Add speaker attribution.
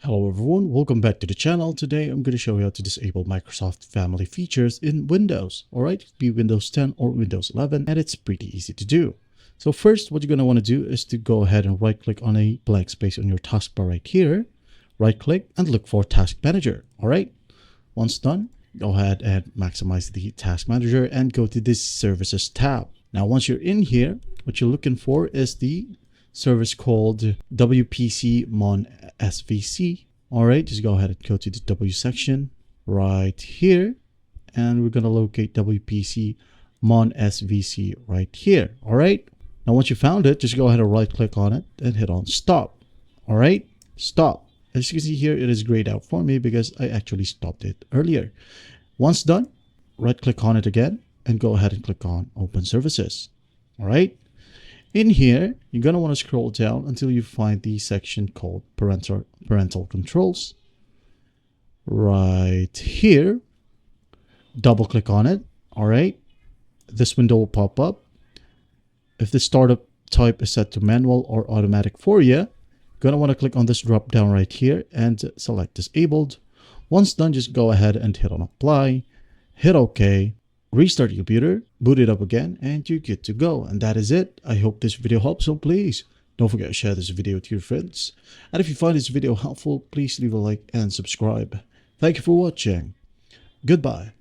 Speaker 1: Hello everyone, welcome back to the channel. Today I'm going to show you how to disable Microsoft Family features in Windows. Alright, it could be Windows 10 or Windows 11 and it's pretty easy to do. So first what you're going to want to do is to go ahead and right click on a blank space on your taskbar right here. Right click and look for Task Manager. Alright, once done, go ahead and maximize the Task Manager and go to this Services tab. Now once you're in here, what you're looking for is the service called WPC Mon SVC. All right, just go ahead and go to the W section right here, and we're gonna locate WPC Mon SVC right here. All right, now once you found it, just go ahead and right click on it and hit on stop. All right, stop. As you can see here, it is grayed out for me because I actually stopped it earlier. Once done, right click on it again and go ahead and click on Open Services. All right. In here, you're going to want to scroll down until you find the section called Parental Controls. Right here, double click on it. All right. This window will pop up. If the startup type is set to manual or automatic for you, you're going to want to click on this drop down right here and select disabled. Once done, just go ahead and hit on apply, hit OK. Restart your computer, boot it up again, and you're good to go. And that is it. I hope this video helps, so please don't forget to share this video with your friends. And if you find this video helpful, please leave a like and subscribe. Thank you for watching. Goodbye.